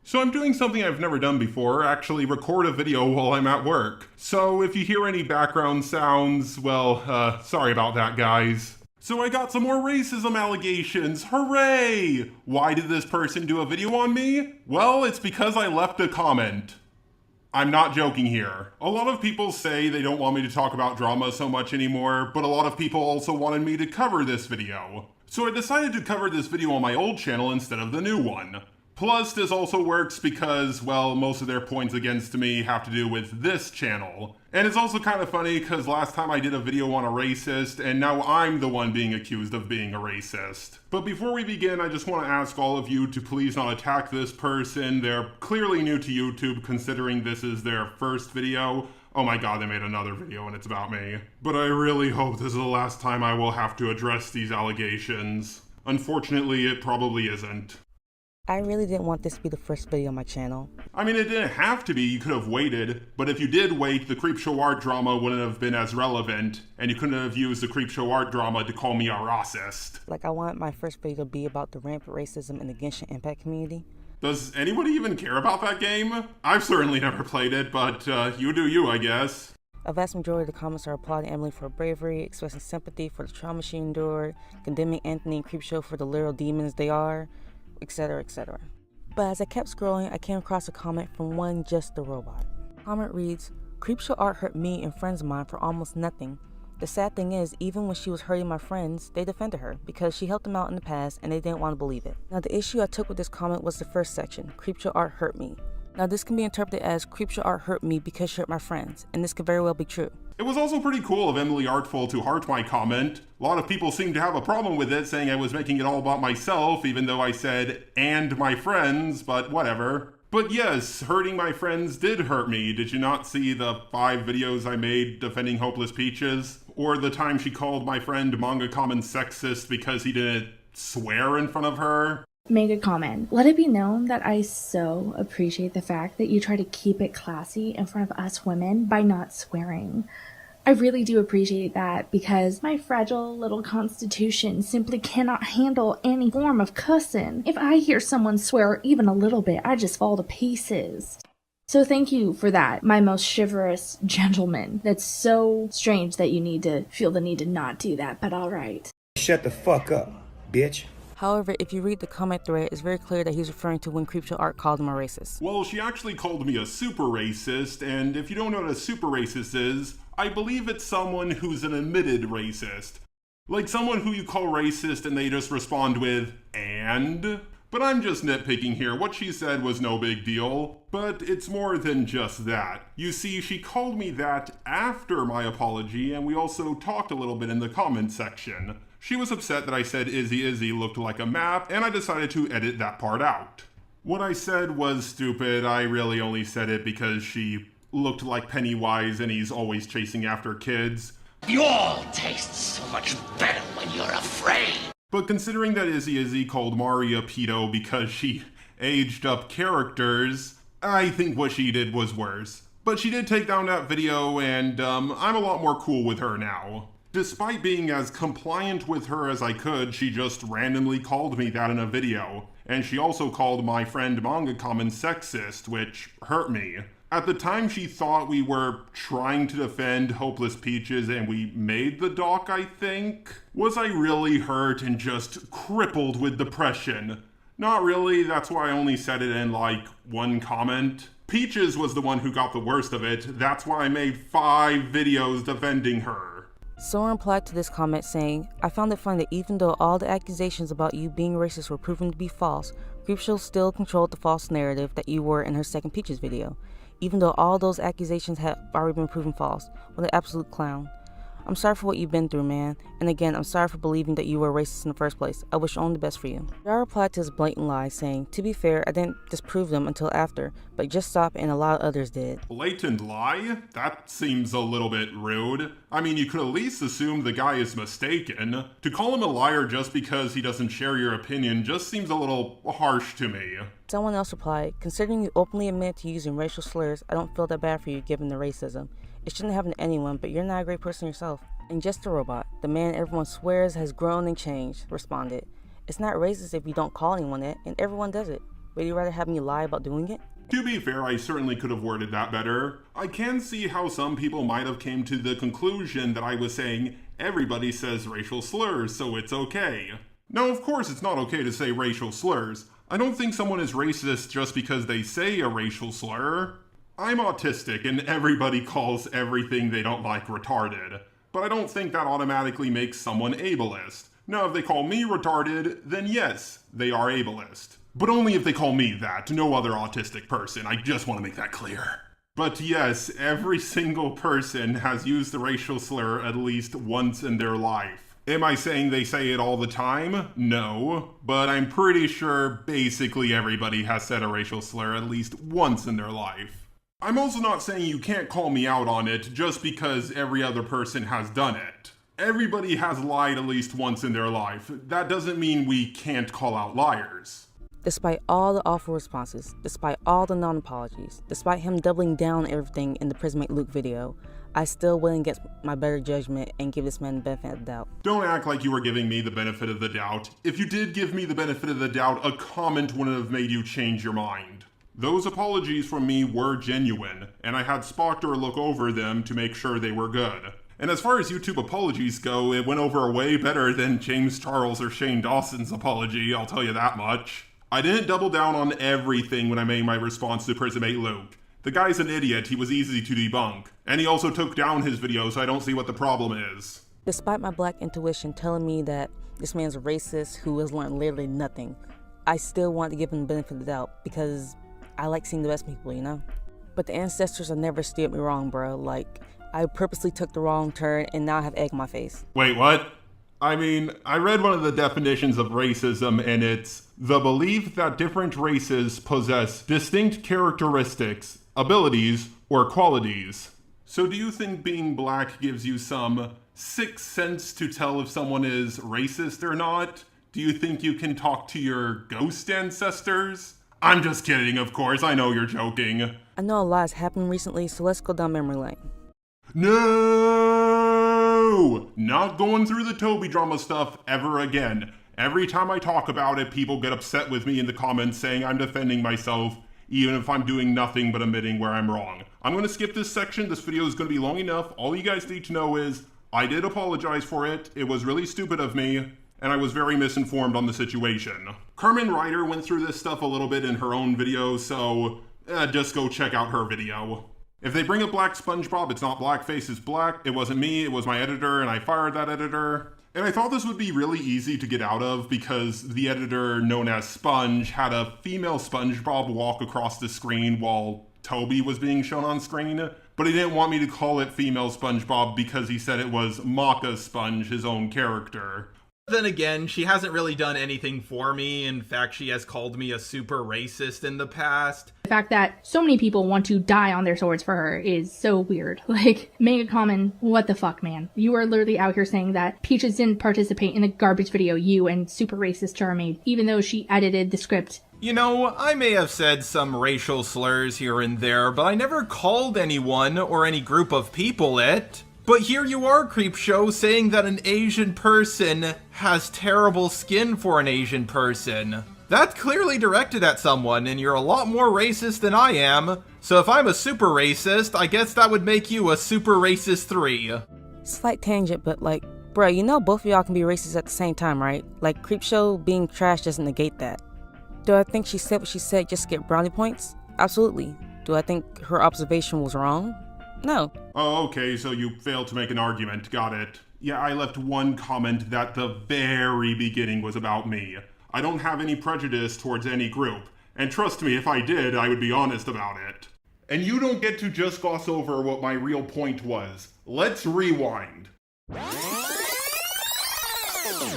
So I'm doing something I've never done before, actually record a video while I'm at work. So if you hear any background sounds, well, sorry about that, guys. So I got some more racism allegations, hooray! Why did this person do a video on me? Well, it's because I left a comment. I'm not joking here. A lot of people say they don't want me to talk about drama so much anymore, but a lot of people also wanted me to cover this video. So I decided to cover this video on my old channel instead of the new one. Plus, this also works because, well, most of their points against me have to do with this channel. And it's also kind of funny because last time I did a video on a racist, and now I'm the one being accused of being a racist. But before we begin, I just want to ask all of you to please not attack this person. They're clearly new to YouTube considering this is their first video. Oh my god, they made another video and it's about me. But I really hope this is the last time I will have to address these allegations. Unfortunately, it probably isn't. I really didn't want this to be the first video on my channel. I mean, it didn't have to be, you could have waited, but if you did wait, the Creepshow art drama wouldn't have been as relevant, and you couldn't have used the Creepshow art drama to call me a racist. Like, I want my first video to be about the rampant racism in the Genshin Impact community. Does anybody even care about that game? I've certainly never played it, but you do you, I guess. A vast majority of the comments are applauding Emily for her bravery, expressing sympathy for the trauma she endured, condemning Anthony and Creepshow for the literal demons they are, etc, etc. But as I kept scrolling, I came across a comment from one Just the Robot. The comment reads, "Creepshow art hurt me and friends of mine for almost nothing. The sad thing is, even when she was hurting my friends, they defended her because she helped them out in the past and they didn't want to believe it." Now the issue I took with this comment was the first section, Creepshow art hurt me. Now this can be interpreted as Creepshow art hurt me because she hurt my friends, and this could very well be true. It was also pretty cool of Emily Artful to heart my comment. A lot of people seemed to have a problem with it, saying I was making it all about myself, even though I said, and my friends, but whatever. But yes, hurting my friends did hurt me. Did you not see the 5 videos I made defending Hopeless Peaches? Or the time she called my friend Manga Common sexist because he didn't swear in front of her? Make a comment. Let it be known that I so appreciate the fact that you try to keep it classy in front of us women by not swearing. I really do appreciate that because my fragile little constitution simply cannot handle any form of cussing. If I hear someone swear even a little bit, I just fall to pieces. So thank you for that, my most chivalrous gentleman. That's so strange that you need to feel the need to not do that, but alright. Shut the fuck up, bitch. However, if you read the comment thread, it's very clear that he's referring to when Creepshow art called him a racist. Well, she actually called me a super racist, and if you don't know what a super racist is, I believe it's someone who's an admitted racist. Like someone who you call racist and they just respond with, and? But I'm just nitpicking here, what she said was no big deal. But it's more than just that. You see, she called me that after my apology, and we also talked a little bit in the comment section. She was upset that I said Izzy Izzy looked like a map, and I decided to edit that part out. What I said was stupid. I really only said it because she looked like Pennywise and he's always chasing after kids. You all taste so much better when you're afraid. But considering that Izzy Izzy called Mari a pedo because she aged up characters, I think what she did was worse. But she did take down that video, and I'm a lot more cool with her now. Despite being as compliant with her as I could, she just randomly called me that in a video. And she also called my friend Manga Common sexist, which hurt me. At the time she thought we were trying to defend Hopeless Peaches and we made the doc, I think. Was I really hurt and just crippled with depression? Not really, that's why I only said it in like one comment. Peaches was the one who got the worst of it, that's why I made 5 videos defending her. Someone replied to this comment saying, "I found it funny that even though all the accusations about you being racist were proven to be false, Creepshow still controlled the false narrative that you were in her second Peaches video. Even though all those accusations had already been proven false. What an absolute clown. I'm sorry for what you've been through, man. And again, I'm sorry for believing that you were racist in the first place. I wish only the best for you." I replied to his blatant lie saying, "To be fair, I didn't disprove them until after, but just stop and a lot of others did." Blatant lie? That seems a little bit rude. I mean, you could at least assume the guy is mistaken. To call him a liar just because he doesn't share your opinion just seems a little harsh to me. Someone else replied, "Considering you openly admit to using racial slurs, I don't feel that bad for you given the racism. It shouldn't happen to anyone, but you're not a great person yourself." And Just a Robot, the man everyone swears has grown and changed, responded, "It's not racist if you don't call anyone that, and everyone does it. Would you rather have me lie about doing it? To be fair, I certainly could have worded that better. I can see how some people might have came to the conclusion that I was saying everybody says racial slurs, so it's okay. No, of course it's not okay to say racial slurs. I don't think someone is racist just because they say a racial slur. I'm autistic and everybody calls everything they don't like retarded. But I don't think that automatically makes someone ableist. Now, if they call me retarded, then yes, they are ableist. But only if they call me that, no other autistic person. I just want to make that clear. But yes, every single person has used the racial slur at least once in their life. Am I saying they say it all the time? No. But I'm pretty sure basically everybody has said a racial slur at least once in their life. I'm also not saying you can't call me out on it just because every other person has done it. Everybody has lied at least once in their life. That doesn't mean we can't call out liars. Despite all the awful responses, despite all the non-apologies, despite him doubling down on everything in the Prismate Luke video, I still wouldn't get my better judgment and give this man the benefit of the doubt. Don't act like you were giving me the benefit of the doubt. If you did give me the benefit of the doubt, a comment wouldn't have made you change your mind. Those apologies from me were genuine, and I had Spoctor look over them to make sure they were good. And as far as YouTube apologies go, it went over way better than James Charles or Shane Dawson's apology, I'll tell you that much. I didn't double down on everything when I made my response to Prismate Luke. The guy's an idiot, he was easy to debunk. And he also took down his video, so I don't see what the problem is. Despite my black intuition telling me that this man's a racist who has learned literally nothing, I still want to give him the benefit of the doubt because I like seeing the best people, you know? But the ancestors have never steered me wrong, bro. Like, I purposely took the wrong turn and now I have egg on my face. Wait, what? I mean, I read one of the definitions of racism and it's the belief that different races possess distinct characteristics, abilities, or qualities. So do you think being black gives you some sixth sense to tell if someone is racist or not? Do you think you can talk to your ghost ancestors? I'm just kidding, of course, I know you're joking. I know a lot has happened recently, so let's go down memory lane. No! Not going through the Toby drama stuff ever again. Every time I talk about it, people get upset with me in the comments saying I'm defending myself, even if I'm doing nothing but admitting where I'm wrong. I'm going to skip this section. This video is going to be long enough. All you guys need to know is I did apologize for it. It was really stupid of me, and I was very misinformed on the situation. Carmen Ryder went through this stuff a little bit in her own video, so just go check out her video. If they bring up Black SpongeBob, it's not blackface, it's black. It wasn't me, it was my editor, and I fired that editor. And I thought this would be really easy to get out of because the editor, known as Sponge, had a female SpongeBob walk across the screen while Toby was being shown on screen. But he didn't want me to call it female SpongeBob because he said it was Maka Sponge, his own character. Then again, she hasn't really done anything for me. In fact, she has called me a super racist in the past. The fact that so many people want to die on their swords for her is so weird. Like, Mega Common, what the fuck, man? You are literally out here saying that Peaches didn't participate in the garbage video you and super racist Char made, even though she edited the script. You know, I may have said some racial slurs here and there, but I never called anyone or any group of people it. But here you are, Creepshow, saying that an Asian person has terrible skin for an Asian person. That's clearly directed at someone, and you're a lot more racist than I am. So if I'm a super racist, I guess that would make you a super racist 3. Slight tangent, but like, bro, you know both of y'all can be racist at the same time, right? Like, Creepshow being trash doesn't negate that. Do I think she said what she said just to get brownie points? Absolutely. Do I think her observation was wrong? No. Oh, okay, so you failed to make an argument. Got it. Yeah, I left one comment that the very beginning was about me. I don't have any prejudice towards any group. And trust me, if I did, I would be honest about it. And you don't get to just gloss over what my real point was. Let's rewind.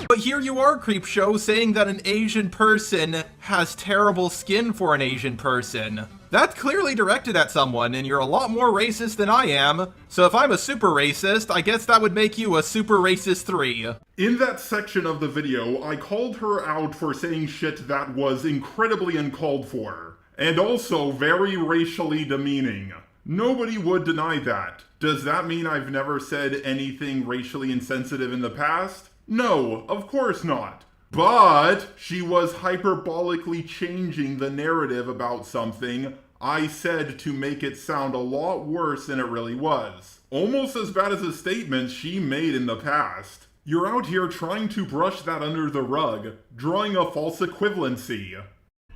But here you are, Creepshow, saying that an Asian person has terrible skin for an Asian person. That's clearly directed at someone, and you're a lot more racist than I am. So if I'm a super racist, I guess that would make you a super racist 3. In that section of the video, I called her out for saying shit that was incredibly uncalled for, and also very racially demeaning. Nobody would deny that. Does that mean I've never said anything racially insensitive in the past? No, of course not. But she was hyperbolically changing the narrative about something I said to make it sound a lot worse than it really was. Almost as bad as the statements she made in the past. You're out here trying to brush that under the rug, drawing a false equivalency.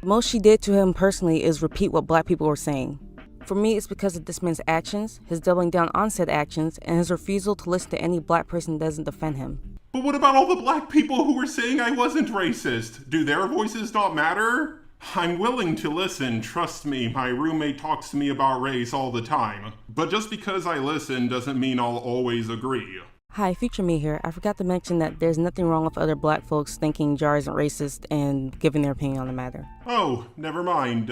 The most she did to him personally is repeat what black people were saying. For me, it's because of this man's actions, his doubling down on said actions, and his refusal to listen to any black person that doesn't defend him. But what about all the black people who were saying I wasn't racist? Do their voices not matter? I'm willing to listen, trust me, my roommate talks to me about race all the time. But just because I listen doesn't mean I'll always agree. Hi, future me here. I forgot to mention that there's nothing wrong with other black folks thinking Jar isn't racist and giving their opinion on the matter. Oh, never mind.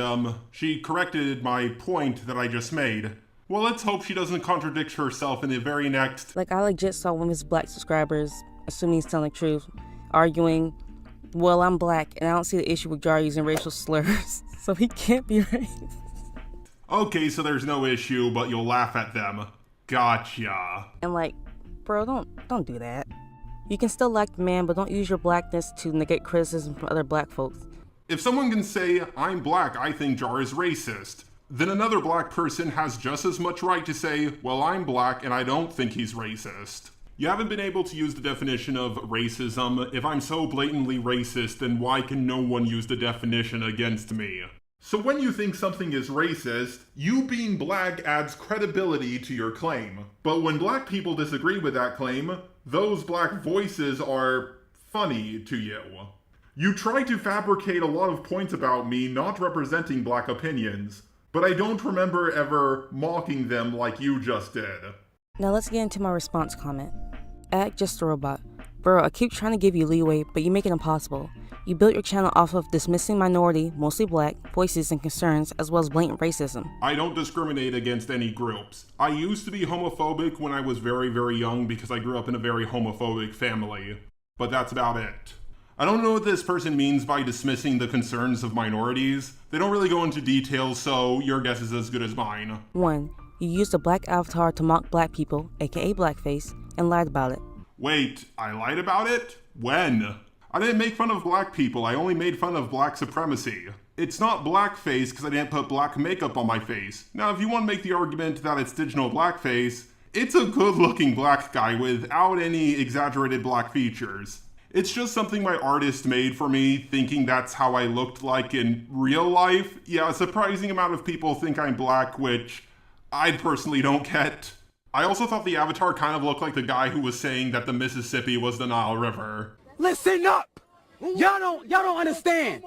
She corrected my point that I just made. Well, let's hope she doesn't contradict herself in the very next... Like, I legit saw one of his black subscribers, assuming he's telling the truth, arguing, well, I'm black and I don't see the issue with Jar using racial slurs, so he can't be racist. Okay, so there's no issue, but you'll laugh at them. Gotcha. And like, bro, don't do that. You can still like the man, but don't use your blackness to negate criticism from other black folks. If someone can say, I'm black, I think Jar is racist, then another black person has just as much right to say, well, I'm black and I don't think he's racist. You haven't been able to use the definition of racism. If I'm so blatantly racist, then why can no one use the definition against me? So when you think something is racist, you being black adds credibility to your claim. But when black people disagree with that claim, those black voices are funny to you. You try to fabricate a lot of points about me not representing black opinions, but I don't remember ever mocking them like you just did. Now let's get into my response comment. Act just a robot. Bro, I keep trying to give you leeway, but you make it impossible. You built your channel off of dismissing minority, mostly black, voices and concerns, as well as blatant racism. I don't discriminate against any groups. I used to be homophobic when I was very, very young because I grew up in a very homophobic family. But that's about it. I don't know what this person means by dismissing the concerns of minorities. They don't really go into details, so your guess is as good as mine. 1. You used a black avatar to mock black people, aka blackface, and lied about it. Wait, I lied about it? When? I didn't make fun of black people, I only made fun of black supremacy. It's not blackface because I didn't put black makeup on my face. Now, if you want to make the argument that it's digital blackface, it's a good-looking black guy without any exaggerated black features. It's just something my artist made for me, thinking that's how I looked like in real life. Yeah, a surprising amount of people think I'm black, which I personally don't get. I also thought the avatar kind of looked like the guy who was saying that the Mississippi was the Nile River. Listen up! Y'all don't understand.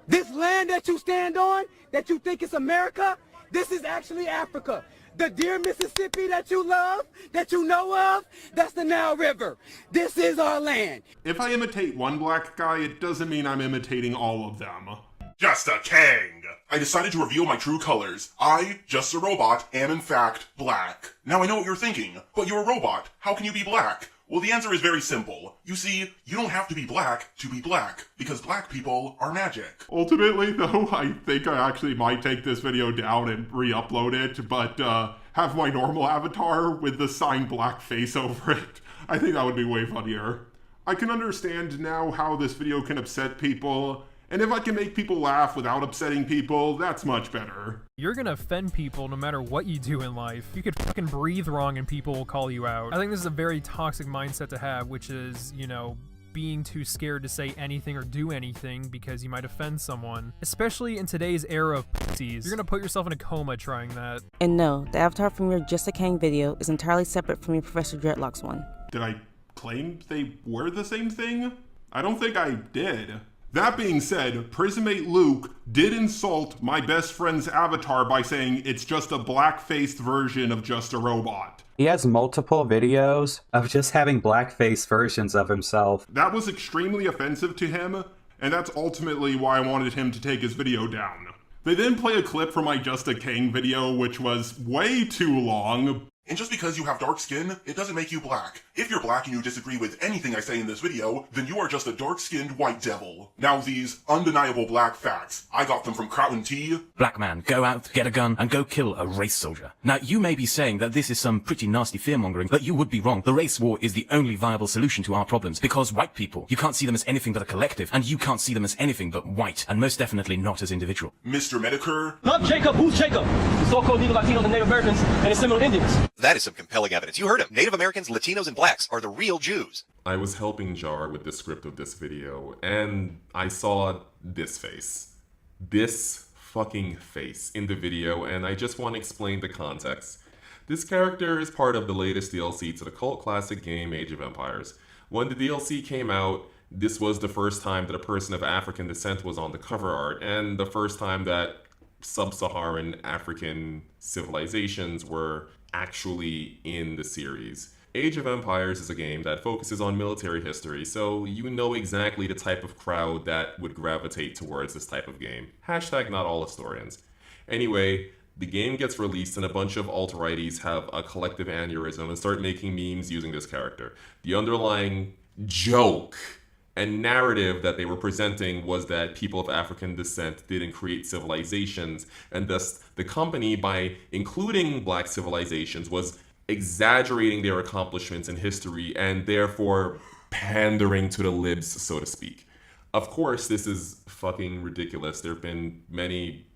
This land that you stand on, that you think is America, this is actually Africa. The dear Mississippi that you love, that you know of, that's the Nile River. This is our land. If I imitate one black guy, it doesn't mean I'm imitating all of them. Just a king! I decided to reveal my true colors. I, just a robot, am in fact black. Now I know what you're thinking, but you're a robot. How can you be black? Well, the answer is very simple. You see, you don't have to be black, because black people are magic. Ultimately, though, I think I actually might take this video down and re-upload it, but have my normal avatar with the signed black face over it. I think that would be way funnier. I can understand now how this video can upset people, and if I can make people laugh without upsetting people, that's much better. You're gonna offend people no matter what you do in life. You could fucking breathe wrong and people will call you out. I think this is a very toxic mindset to have, which is, you know, being too scared to say anything or do anything because you might offend someone. Especially in today's era of pussies. You're gonna put yourself in a coma trying that. And no, the avatar from your Just a Kang video is entirely separate from your Professor Dreadlocks one. Did I claim they were the same thing? I don't think I did. That being said, Prismate Luke did insult my best friend's avatar by saying it's just a black-faced version of Just a Robot. He has multiple videos of just having blackface versions of himself. That was extremely offensive to him, and that's ultimately why I wanted him to take his video down. They then play a clip from my Just a King video, which was way too long. And just because you have dark skin, it doesn't make you black. If you're black and you disagree with anything I say in this video, then you are just a dark-skinned white devil. Now these undeniable black facts, I got them from Rac1sim. Black man, go out, get a gun, and go kill a race soldier. Now, you may be saying that this is some pretty nasty fear-mongering, but you would be wrong. The race war is the only viable solution to our problems, because white people, you can't see them as anything but a collective, and you can't see them as anything but white, and most definitely not as individual. Mr. Medicare. Not Jacob, who's Jacob? The so-called Negro, Latinos, and Native Americans, and the Seminole Indians. That is some compelling evidence. You heard him. Native Americans, Latinos, and blacks are the real Jews. I was helping Jar with the script of this video, and I saw this face. This fucking face in the video, and I just want to explain the context. This character is part of the latest DLC to the cult classic game Age of Empires. When the DLC came out, this was the first time that a person of African descent was on the cover art, and the first time that sub-Saharan African civilizations were actually in the series. Age of Empires is a game that focuses on military history, so you know exactly the type of crowd that would gravitate towards this type of game. Hashtag not all historians. Anyway, the game gets released and a bunch of alt-righties have a collective aneurysm and start making memes using this character. The underlying joke and narrative that they were presenting was that people of African descent didn't create civilizations, and thus the company, by including black civilizations, was exaggerating their accomplishments in history and therefore pandering to the libs, so to speak. Of course, this is fucking ridiculous. There have been many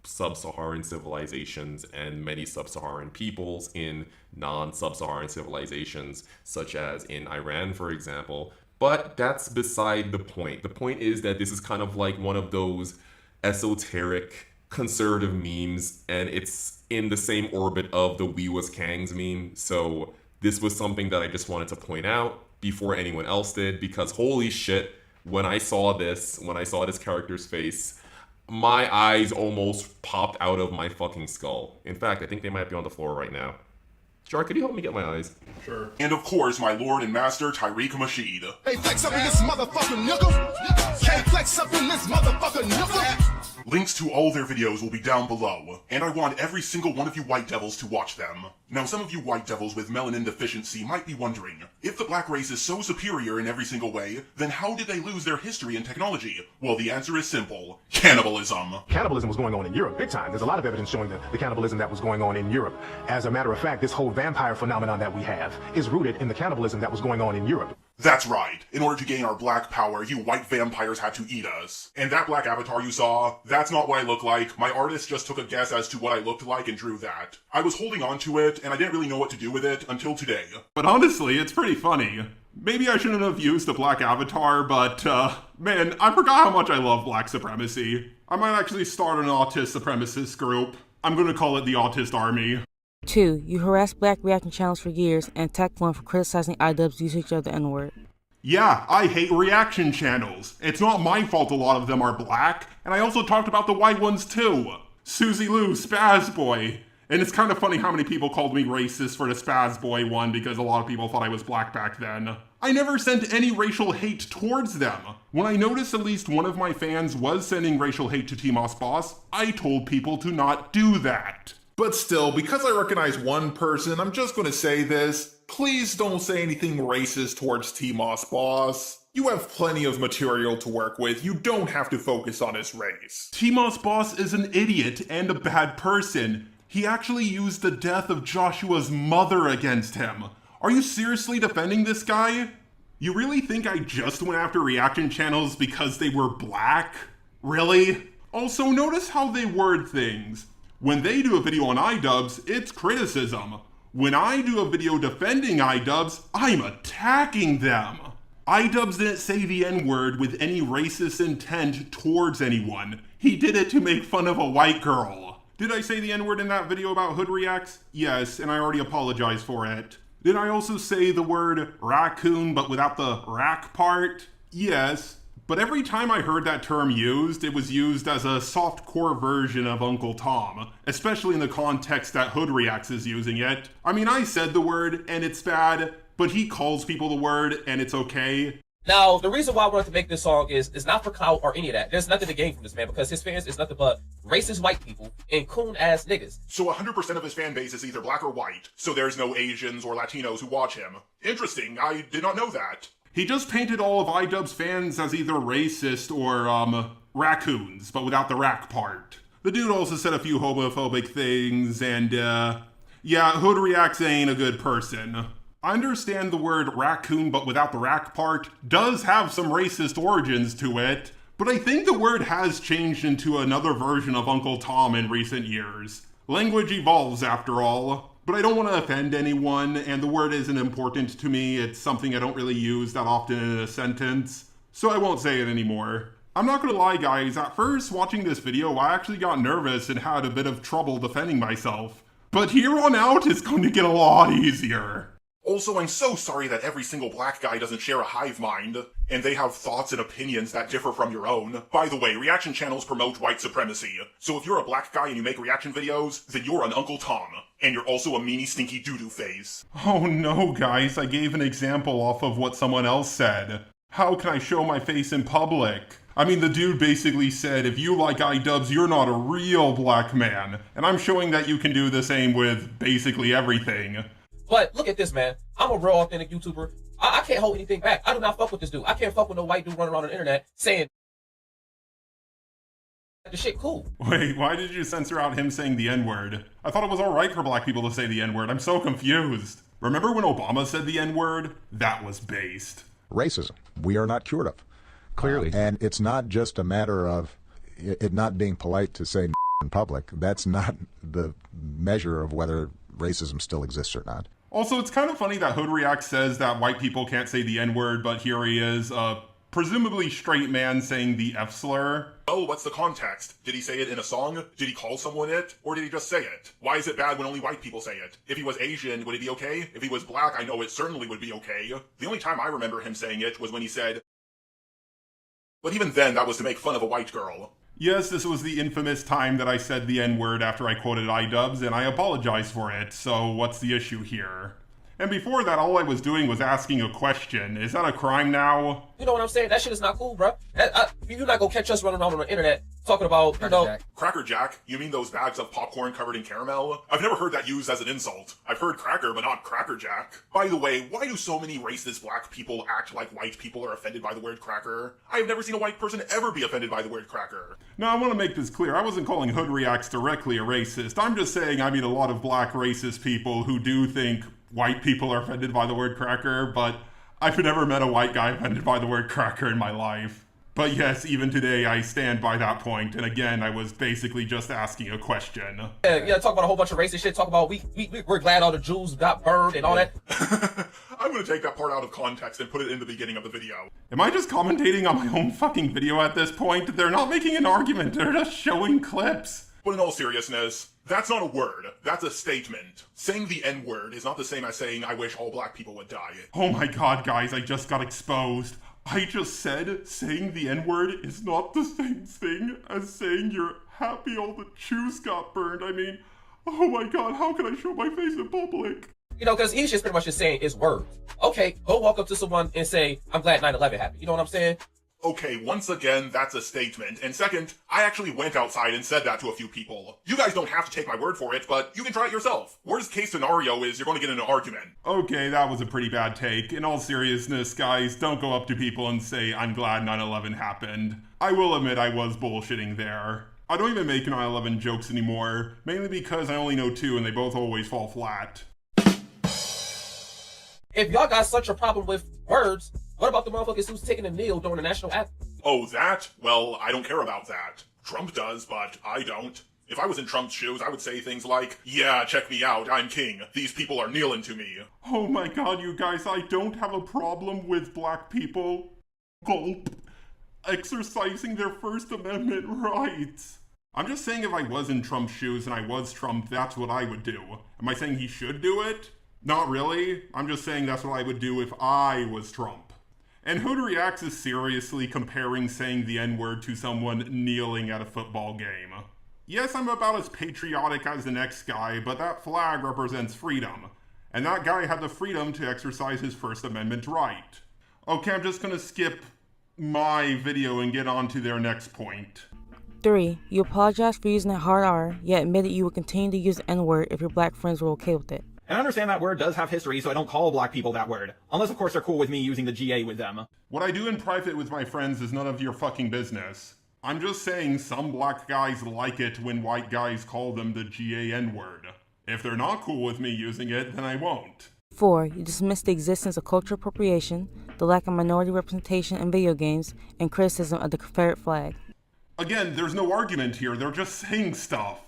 sub-Saharan civilizations and many sub-Saharan peoples in non-sub-Saharan civilizations, such as in Iran, for example. But that's beside the point. The point is that this is kind of like one of those esoteric conservative memes, and it's in the same orbit of the "We Was Kangs" meme. So this was something that I just wanted to point out before anyone else did, because holy shit, when I saw this character's face, my eyes almost popped out of my fucking skull. In fact, I think they might be on the floor right now. Jar, could you help me get my eyes? Sure. And of course, my lord and master, Tyreek Mashid. Hey, flex up in this motherfucking nickel. Can't flex up in this motherfucking nickel. Links to all their videos will be down below, and I want every single one of you white devils to watch them. Now, some of you white devils with melanin deficiency might be wondering, if the black race is so superior in every single way, then how did they lose their history and technology? Well, the answer is simple. Cannibalism. Cannibalism was going on in Europe big time. There's a lot of evidence showing the cannibalism that was going on in Europe. As a matter of fact, this whole vampire phenomenon that we have is rooted in the cannibalism that was going on in Europe. That's right. In order to gain our black power, you white vampires had to eat us. And that black avatar you saw, that's not what I look like. My artist just took a guess as to what I looked like and drew that. I was holding on to it, and I didn't really know what to do with it until today. But honestly, it's pretty funny. Maybe I shouldn't have used a black avatar, but, man, I forgot how much I love black supremacy. I might actually start an autist supremacist group. I'm gonna call it the Autist Army. 2. You harassed black reaction channels for years and attacked one for criticizing iDubbbz's usage of the N-word. Yeah, I hate reaction channels. It's not my fault a lot of them are black, and I also talked about the white ones too. Susie Lou, Spaz Boy. And it's kind of funny how many people called me racist for the Spaz Boy one because a lot of people thought I was black back then. I never sent any racial hate towards them. When I noticed at least one of my fans was sending racial hate to T-Moss Boss, I told people to not do that. But still, because I recognize one person, I'm just going to say this. Please don't say anything racist towards T-Moss Boss. You have plenty of material to work with. You don't have to focus on his race. T-Moss Boss is an idiot and a bad person. He actually used the death of Joshua's mother against him. Are you seriously defending this guy? You really think I just went after reaction channels because they were black? Really? Also, notice how they word things. When they do a video on iDubbbz, it's criticism. When I do a video defending iDubbbz, I'm attacking them. iDubbbz didn't say the N-word with any racist intent towards anyone. He did it to make fun of a white girl. Did I say the N-word in that video about Hood Reacts? Yes, and I already apologized for it. Did I also say the word raccoon but without the rack part? Yes. But every time I heard that term used, it was used as a soft-core version of Uncle Tom, especially in the context that Hood Reacts is using it. I mean, I said the word, and it's bad, but he calls people the word, and it's okay. Now, the reason why I wanted to make this song is not for clout or any of that. There's nothing to gain from this man because his fans is nothing but racist white people and coon-ass niggas. So 100% of his fan base is either black or white, so there's no Asians or Latinos who watch him. Interesting, I did not know that. He just painted all of iDubbbz's fans as either racist or, raccoons, but without the rack part. The dude also said a few homophobic things, and, yeah, Hood Reacts ain't a good person. I understand the word raccoon, but without the rack part, does have some racist origins to it, but I think the word has changed into another version of Uncle Tom in recent years. Language evolves after all, but I don't want to offend anyone, and the word isn't important to me. It's something I don't really use that often in a sentence, so I won't say it anymore. I'm not gonna lie guys, at first watching this video I actually got nervous and had a bit of trouble defending myself, but here on out it's going to get a lot easier. Also, I'm so sorry that every single black guy doesn't share a hive mind, and they have thoughts and opinions that differ from your own. By the way, reaction channels promote white supremacy, so if you're a black guy and you make reaction videos, then you're an Uncle Tom, and you're also a meanie stinky doo-doo face. Oh no guys, I gave an example off of what someone else said. How can I show my face in public? I mean, the dude basically said, if you like iDubbbz, you're not a real black man, and I'm showing that you can do the same with basically everything. But look at this, man. I'm a real authentic YouTuber. I can't hold anything back. I do not fuck with this dude. I can't fuck with no white dude running around on the internet saying the shit cool. Wait, why did you censor out him saying the N-word? I thought it was alright for black people to say the N-word. I'm so confused. Remember when Obama said the N-word? That was based. Racism. We are not cured of. Clearly. And it's not just a matter of it not being polite to say in public. That's not the measure of whether racism still exists or not. Also, it's kind of funny that Hood Reacts says that white people can't say the N-word, but here he is, a presumably straight man saying the F-slur. Oh, what's the context? Did he say it in a song? Did he call someone it? Or did he just say it? Why is it bad when only white people say it? If he was Asian, would it be okay? If he was black, I know it certainly would be okay. The only time I remember him saying it was when he said, but even then, that was to make fun of a white girl. Yes, this was the infamous time that I said the N-word after I quoted iDubbbz, and I apologize for it, so what's the issue here? And before that, all I was doing was asking a question. Is that a crime now? You know what I'm saying? That shit is not cool, bro. You're not gonna catch us running around on the internet talking about, you know... Cracker Jack? You mean those bags of popcorn covered in caramel? I've never heard that used as an insult. I've heard cracker, but not Cracker Jack. By the way, why do so many racist black people act like white people are offended by the word cracker? I have never seen a white person ever be offended by the word cracker. No, I want to make this clear. I wasn't calling Hood Reacts directly a racist. I'm just saying I meet a lot of black racist people who do think white people are offended by the word cracker, but I've never met a white guy offended by the word cracker in my life. But yes, even today I stand by that point, and again, I was basically just asking a question. Yeah, talk about a whole bunch of racist shit, talk about we're glad all the Jews got burned and all that. I'm gonna take that part out of context and put it in the beginning of the video. Am I just commentating on my own fucking video at this point? They're not making an argument, they're just showing clips. But in all seriousness, that's not a word, that's a statement. Saying the N-word is not the same as saying I wish all black people would die. Oh my god, guys, I just got exposed. I just said saying the N-word is not the same thing as saying you're happy all the Jews got burned. I mean, oh my god, how can I show my face in public? You know, because he's just pretty much just saying it's words. Okay, go walk up to someone and say, I'm glad 9/11 happened. You know what I'm saying? Okay, once again, that's a statement. And second, I actually went outside and said that to a few people. You guys don't have to take my word for it, but you can try it yourself. Worst case scenario is you're going to get in an argument. Okay, that was a pretty bad take. In all seriousness, guys, don't go up to people and say, I'm glad 9/11 happened. I will admit I was bullshitting there. I don't even make 9/11 jokes anymore, mainly because I only know two and they both always fall flat. If y'all got such a problem with words, what about the motherfuckers who's taking a kneel during the national anthem? Oh, that? Well, I don't care about that. Trump does, but I don't. If I was in Trump's shoes, I would say things like, yeah, check me out, I'm king. These people are kneeling to me. Oh my god, you guys, I don't have a problem with black people, gulp, exercising their First Amendment rights. I'm just saying if I was in Trump's shoes and I was Trump, that's what I would do. Am I saying he should do it? Not really. I'm just saying that's what I would do if I was Trump. And Hood Reacts is seriously comparing saying the N-word to someone kneeling at a football game. Yes, I'm about as patriotic as the next guy, but that flag represents freedom. And that guy had the freedom to exercise his First Amendment right. Okay, I'm just gonna skip my video and get on to their next point. 3. You apologize for using that hard R, yet admitted you would continue to use the N-word if your black friends were okay with it. And I understand that word does have history, so I don't call black people that word. Unless, of course, they're cool with me using the GA with them. What I do in private with my friends is none of your fucking business. I'm just saying some black guys like it when white guys call them the GA N-word. If they're not cool with me using it, then I won't. 4. You dismiss the existence of cultural appropriation, the lack of minority representation in video games, and criticism of the Confederate flag. Again, there's no argument here, they're just saying stuff.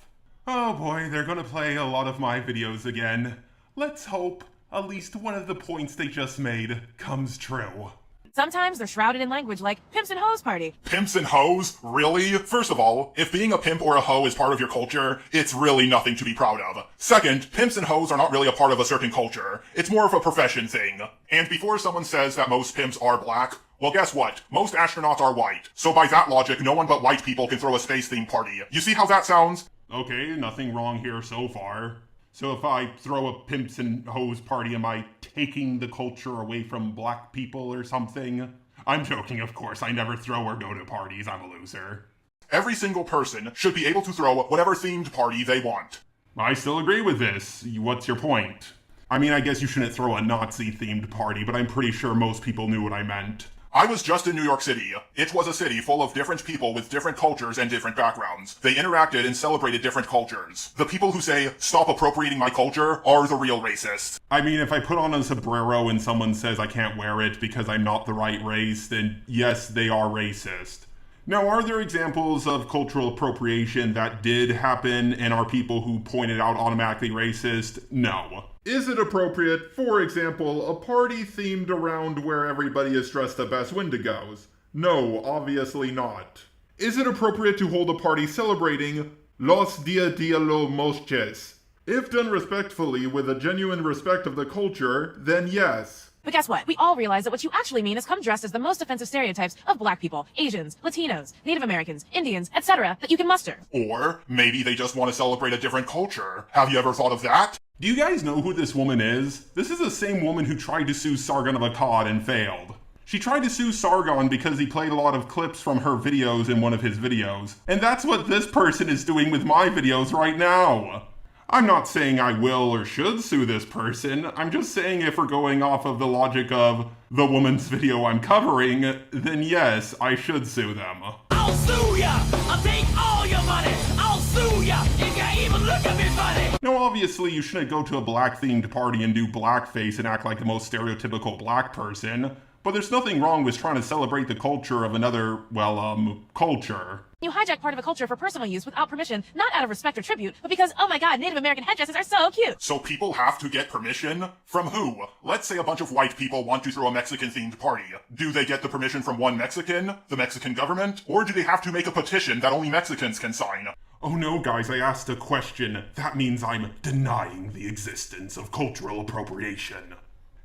Oh boy, they're gonna play a lot of my videos again. Let's hope at least one of the points they just made comes true. Sometimes they're shrouded in language like pimps and hoes party. Pimps and hoes? Really? First of all, if being a pimp or a hoe is part of your culture, it's really nothing to be proud of. Second, pimps and hoes are not really a part of a certain culture. It's more of a profession thing. And before someone says that most pimps are black, well, guess what? Most astronauts are white. So by that logic, no one but white people can throw a space-themed party. You see how that sounds? Okay, nothing wrong here so far. So if I throw a pimps and hoes party, am I taking the culture away from black people or something? I'm joking, of course. I never throw or go to parties. I'm a loser. Every single person should be able to throw whatever themed party they want. I still agree with this. What's your point? I mean, I guess you shouldn't throw a Nazi-themed party, but I'm pretty sure most people knew what I meant. I was just in New York City. It was a city full of different people with different cultures and different backgrounds. They interacted and celebrated different cultures. The people who say, stop appropriating my culture, are the real racists. I mean, if I put on a sombrero and someone says I can't wear it because I'm not the right race, then yes, they are racist. Now, are there examples of cultural appropriation that did happen and are people who pointed out automatically racist? No. Is it appropriate, for example, a party themed around where everybody is dressed up as Wendigos? No, obviously not. Is it appropriate to hold a party celebrating Los Dia de los Muertos? If done respectfully with a genuine respect of the culture, then yes. But guess what? We all realize that what you actually mean is come dressed as the most offensive stereotypes of black people, Asians, Latinos, Native Americans, Indians, etc. that you can muster. Or maybe they just want to celebrate a different culture. Have you ever thought of that? Do you guys know who this woman is? This is the same woman who tried to sue Sargon of Akkad and failed. She tried to sue Sargon because he played a lot of clips from her videos in one of his videos. And that's what this person is doing with my videos right now. I'm not saying I will or should sue this person. I'm just saying if we're going off of the logic of the woman's video I'm covering, then yes, I should sue them. I'll sue ya! I'll take all your money! I'll sue ya! If you even look at me funny! Now obviously you shouldn't go to a black themed party and do blackface and act like the most stereotypical black person, but there's nothing wrong with trying to celebrate the culture of another, well, culture. You hijack part of a culture for personal use without permission, not out of respect or tribute, but because, oh my god, Native American headdresses are so cute. So people have to get permission? From who? Let's say a bunch of white people want to throw a Mexican-themed party. Do they get the permission from one Mexican, the Mexican government, or do they have to make a petition that only Mexicans can sign? Oh no, guys, I asked a question. That means I'm denying the existence of cultural appropriation.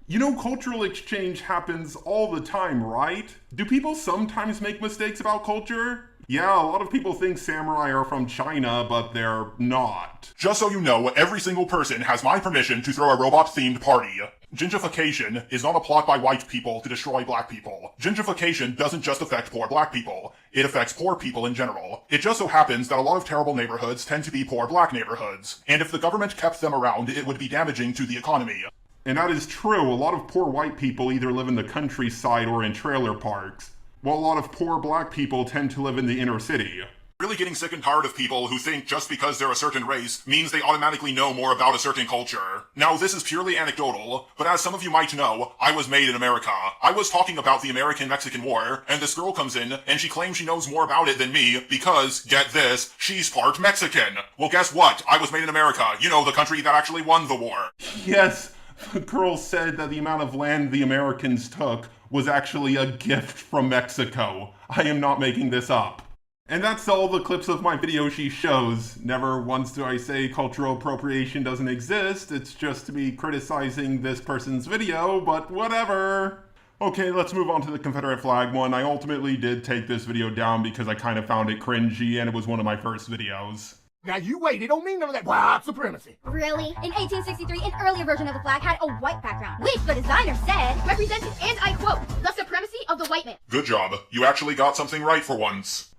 You know, cultural exchange happens all the time, right? Do people sometimes make mistakes about culture? Yeah, a lot of people think samurai are from China, but they're not. Just so you know, every single person has my permission to throw a robot-themed party. Gentrification is not a plot by white people to destroy black people. Gentrification doesn't just affect poor black people. It affects poor people in general. It just so happens that a lot of terrible neighborhoods tend to be poor black neighborhoods. And if the government kept them around, it would be damaging to the economy. And that is true. A lot of poor white people either live in the countryside or in trailer parks, while a lot of poor black people tend to live in the inner city. Really getting sick and tired of people who think just because they're a certain race means they automatically know more about a certain culture. Now, this is purely anecdotal, but as some of you might know, I was made in America. I was talking about the American-Mexican War, and this girl comes in, and she claims she knows more about it than me because, get this, she's part Mexican. Well, guess what? I was made in America. You know, the country that actually won the war. Yes, the girl said that the amount of land the Americans took was actually a gift from Mexico. I am not making this up. And that's all the clips of my video she shows. Never once do I say cultural appropriation doesn't exist. It's just me criticizing this person's video, but whatever. Okay, let's move on to the Confederate flag one. I ultimately did take this video down because I kind of found it cringy and it was one of my first videos. Now you wait, it don't mean none of that white supremacy. Really? In 1863, an earlier version of the flag had a white background, which the designer said represented, and I quote, the supremacy of the white man. Good job. You actually got something right for once.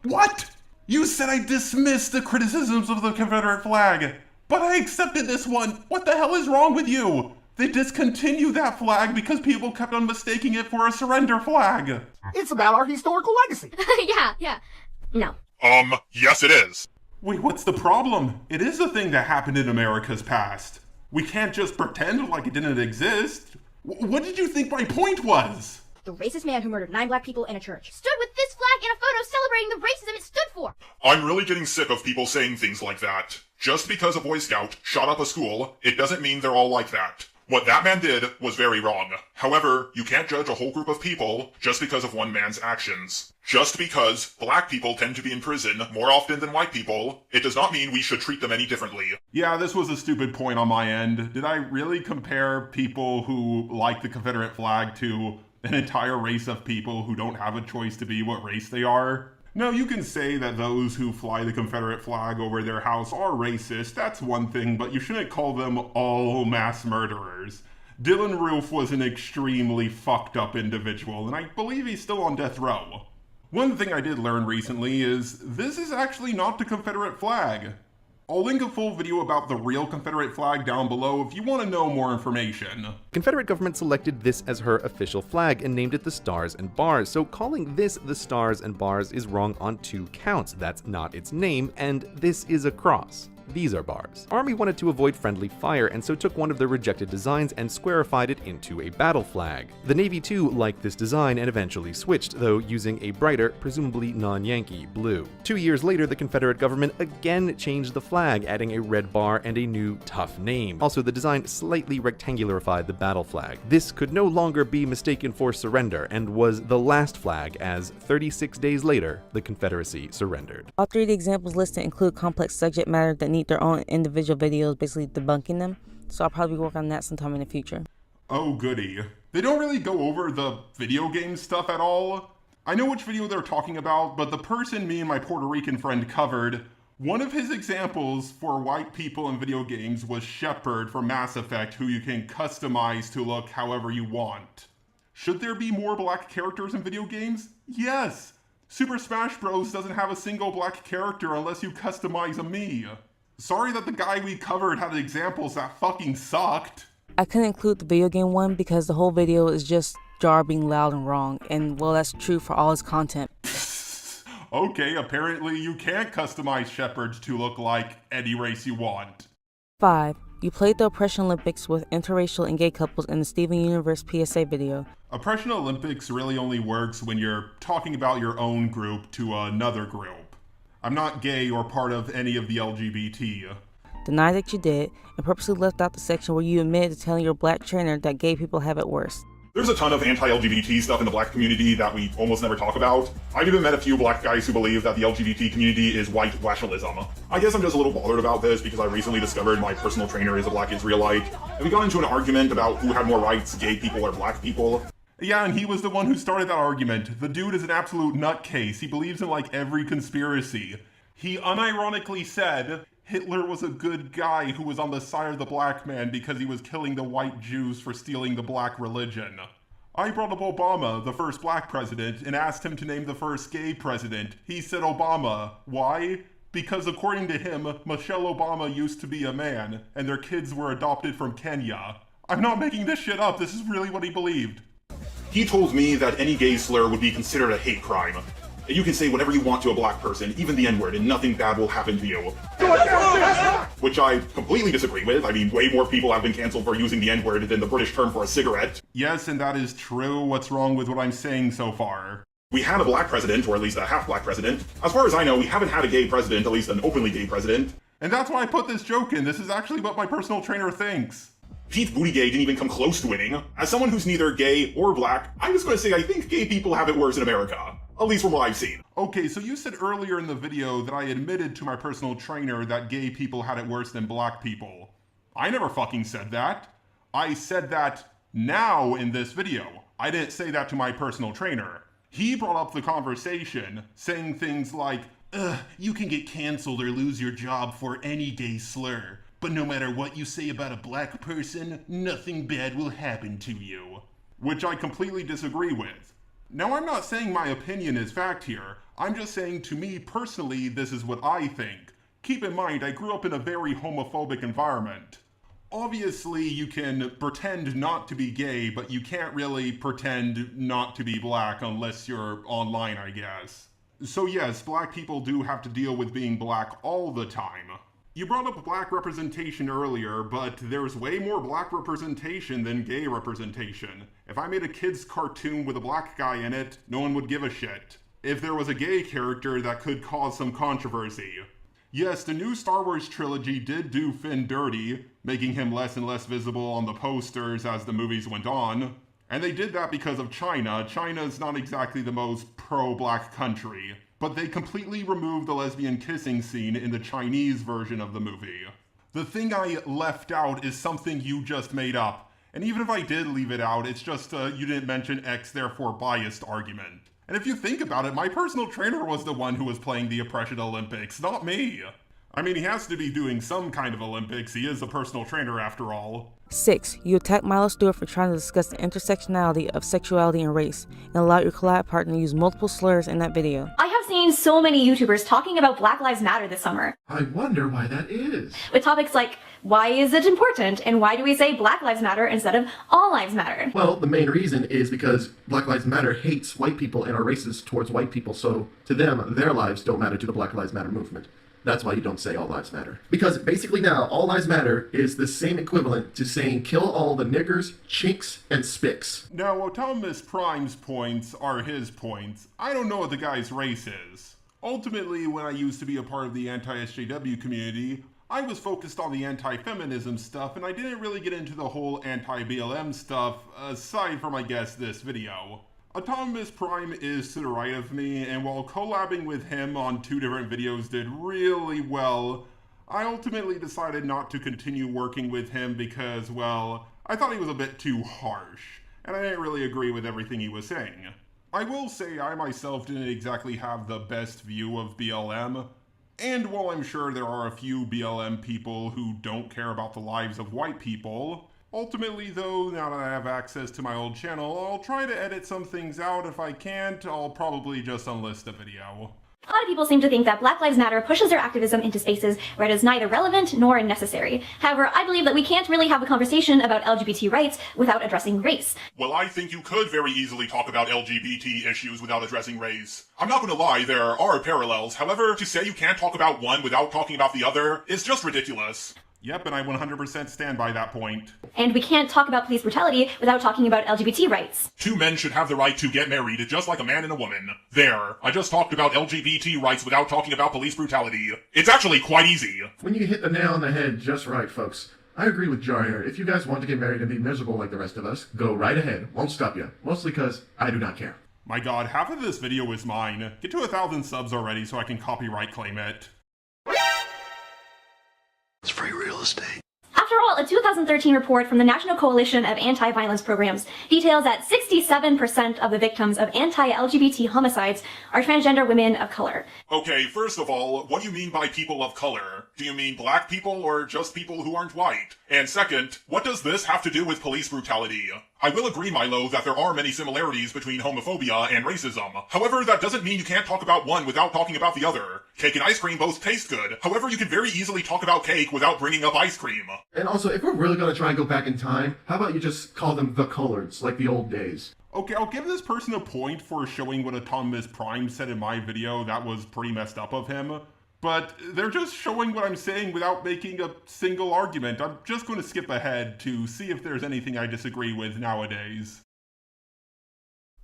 What? You said I dismissed the criticisms of the Confederate flag, but I accepted this one. What the hell is wrong with you? They discontinued that flag because people kept on mistaking it for a surrender flag. It's about our historical legacy. Yeah. No. Yes it is. Wait, what's the problem? It is a thing that happened in America's past. We can't just pretend like it didn't exist. What did you think my point was? The racist man who murdered 9 black people in a church stood with this flag in a photo celebrating the racism it stood for. I'm really getting sick of people saying things like that. Just because a Boy Scout shot up a school, it doesn't mean they're all like that. What that man did was very wrong. However, you can't judge a whole group of people just because of one man's actions. Just because black people tend to be in prison more often than white people, it does not mean we should treat them any differently. Yeah, this was a stupid point on my end. Did I really compare people who like the Confederate flag to an entire race of people who don't have a choice to be what race they are? No, you can say that those who fly the Confederate flag over their house are racist, that's one thing, but you shouldn't call them all mass murderers. Dylan Roof was an extremely fucked up individual, and I believe he's still on death row. One thing I did learn recently is this is actually not the Confederate flag. I'll link a full video about the real Confederate flag down below if you want to know more information. Confederate government selected this as her official flag and named it the Stars and Bars, so calling this the Stars and Bars is wrong on 2 counts. That's not its name, and this is a cross. These are bars. Army wanted to avoid friendly fire, and so took one of the rejected designs and squarified it into a battle flag. The Navy too liked this design and eventually switched, though using a brighter, presumably non-Yankee, blue. 2 years later, the Confederate government again changed the flag, adding a red bar and a new, tough name. Also, the design slightly rectangularified the battle flag. This could no longer be mistaken for surrender, and was the last flag as, 36 days later, the Confederacy surrendered. All 3 of the examples listed include complex subject matter that need their own individual videos basically debunking them, so I'll probably work on that sometime in the future. Oh goody. They don't really go over the video game stuff at all. I know which video they're talking about, but the person me and my Puerto Rican friend covered, one of his examples for white people in video games was Shepard from Mass Effect, who you can customize to look however you want. Should there be more black characters in video games? Yes! Super Smash Bros. Doesn't have a single black character unless you customize a Mii. Sorry that the guy we covered had examples that fucking sucked. I couldn't include the video game one because the whole video is just Jar being loud and wrong, and well, that's true for all his content. Okay, apparently you can't customize Shepard to look like any race you want. 5. You played the Oppression Olympics with interracial and gay couples in the Steven Universe PSA video. Oppression Olympics really only works when you're talking about your own group to another group. I'm not gay or part of any of the LGBT. Deny that you did, and purposely left out the section where you admitted to telling your black trainer that gay people have it worse. There's a ton of anti-LGBT stuff in the black community that we almost never talk about. I've even met a few black guys who believe that the LGBT community is white racialism. I guess I'm just a little bothered about this because I recently discovered my personal trainer is a black Israelite, and we got into an argument about who had more rights, gay people or black people. Yeah, and he was the one who started that argument. The dude is an absolute nutcase. He believes in like every conspiracy. He unironically said Hitler was a good guy who was on the side of the black man because he was killing the white Jews for stealing the black religion. I brought up Obama, the first black president, and asked him to name the first gay president. He said Obama. Why? Because according to him, Michelle Obama used to be a man, and their kids were adopted from Kenya. I'm not making this shit up, this is really what he believed. He told me that any gay slur would be considered a hate crime. You can say whatever you want to a black person, even the N-word, and nothing bad will happen to you. Which I completely disagree with. I mean, way more people have been canceled for using the N-word than the British term for a cigarette. Yes, and that is true. What's wrong with what I'm saying so far? We had a black president, or at least a half-black president. As far as I know, we haven't had a gay president, at least an openly gay president. And that's why I put this joke in. This is actually what my personal trainer thinks. Pete Buttigieg didn't even come close to winning. As someone who's neither gay or black, I'm just going to say I think gay people have it worse in America. At least from what I've seen. Okay, so you said earlier in the video that I admitted to my personal trainer that gay people had it worse than black people. I never fucking said that. I said that now in this video. I didn't say that to my personal trainer. He brought up the conversation, saying things like, you can get canceled or lose your job for any gay slur. But no matter what you say about a black person, nothing bad will happen to you. which I completely disagree with. Now, I'm not saying my opinion is fact here. I'm just saying, to me personally, this is what I think. Keep in mind, I grew up in a very homophobic environment. Obviously, you can pretend not to be gay, but you can't really pretend not to be black unless you're online, I guess. So yes, black people do have to deal with being black all the time. You brought up black representation earlier, but there's way more black representation than gay representation. If I made a kid's cartoon with a black guy in it, no one would give a shit. If there was a gay character, that could cause some controversy. Yes, the new Star Wars trilogy did do Finn dirty, making him less and less visible on the posters as the movies went on. And they did that because of China. China's not exactly the most pro-black country, but they completely removed the lesbian kissing scene in the Chinese version of the movie. The thing I left out is something you just made up. And even if I did leave it out, it's just you didn't mention X, therefore biased argument. And if you think about it, my personal trainer was the one who was playing the Oppression Olympics, not me. I mean, he has to be doing some kind of Olympics. He is a personal trainer after all. 6. You attack Milo Stewart for trying to discuss the intersectionality of sexuality and race, and allow your collab partner to use multiple slurs in that video. I have seen so many YouTubers talking about Black Lives Matter this summer. I wonder why that is. With topics like, why is it important? And why do we say Black Lives Matter instead of All Lives Matter? Well, the main reason is because Black Lives Matter hates white people and are racist towards white people, so to them, their lives don't matter to the Black Lives Matter movement. That's why you don't say all lives matter. Because basically now, all lives matter is the same equivalent to saying kill all the niggers, chinks, and spics. Now, Optimus Prime's points are his points. I don't know what the guy's race is. Ultimately, when I used to be a part of the anti-SJW community, I was focused on the anti-feminism stuff, and I didn't really get into the whole anti-BLM stuff, aside from, I guess, this video. Optimus Prime is to the right of me, and while collabing with him on 2 different videos did really well, I ultimately decided not to continue working with him because, well, I thought he was a bit too harsh, and I didn't really agree with everything he was saying. I will say I myself didn't exactly have the best view of BLM, and while I'm sure there are a few BLM people who don't care about the lives of white people, ultimately though, now that I have access to my old channel, I'll try to edit some things out. If I can't, I'll probably just unlist the video. A lot of people seem to think that Black Lives Matter pushes their activism into spaces where it is neither relevant nor necessary. However, I believe that we can't really have a conversation about LGBT rights without addressing race. Well, I think you could very easily talk about LGBT issues without addressing race. I'm not gonna lie, there are parallels. However, to say you can't talk about one without talking about the other is just ridiculous. Yep, and I 100% stand by that point. And we can't talk about police brutality without talking about LGBT rights. 2 men should have the right to get married just like a man and a woman. There, I just talked about LGBT rights without talking about police brutality. It's actually quite easy. When you hit the nail on the head just right, folks. I agree with Jar here. If you guys want to get married and be miserable like the rest of us, go right ahead. Won't stop you. Mostly because I do not care. My god, half of this video is mine. Get to 1,000 subs already so I can copyright claim it. It's free real estate. After all, a 2013 report from the National Coalition of Anti-Violence Programs details that 67% of the victims of anti-LGBT homicides are transgender women of color. Okay, first of all, what do you mean by people of color? Do you mean black people or just people who aren't white? And second, what does this have to do with police brutality? I will agree, Milo, that there are many similarities between homophobia and racism. However, that doesn't mean you can't talk about one without talking about the other. Cake and ice cream both taste good. However, you can very easily talk about cake without bringing up ice cream. And also, if we're really gonna try and go back in time, how about you just call them the coloreds, like the old days? Okay, I'll give this person a point for showing what Optimus Prime said in my video. That was pretty messed up of him. But they're just showing what I'm saying without making a single argument. I'm just going to skip ahead to see if there's anything I disagree with nowadays.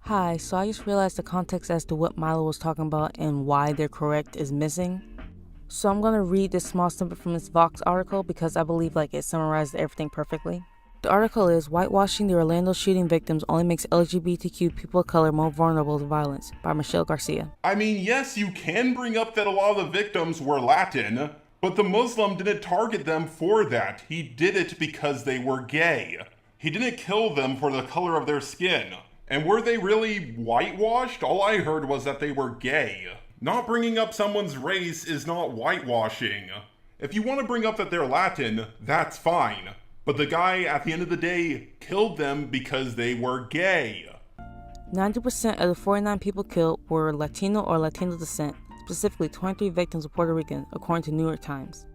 Hi, so I just realized the context as to what Milo was talking about and why they're correct is missing. So I'm going to read this small snippet from this Vox article because I believe it summarizes everything perfectly. The article is Whitewashing the Orlando Shooting Victims Only Makes LGBTQ People of Color More Vulnerable to Violence by Michelle Garcia. I mean, yes, you can bring up that a lot of the victims were Latin, but the Muslim didn't target them for that. He did it because they were gay. He didn't kill them for the color of their skin. And were they really whitewashed? All I heard was that they were gay. Not bringing up someone's race is not whitewashing. If you want to bring up that they're Latin, that's fine. But the guy, at the end of the day, killed them because they were gay. 90% of the 49 people killed were Latino or Latino descent, specifically 23 victims were Puerto Rican, according to New York Times.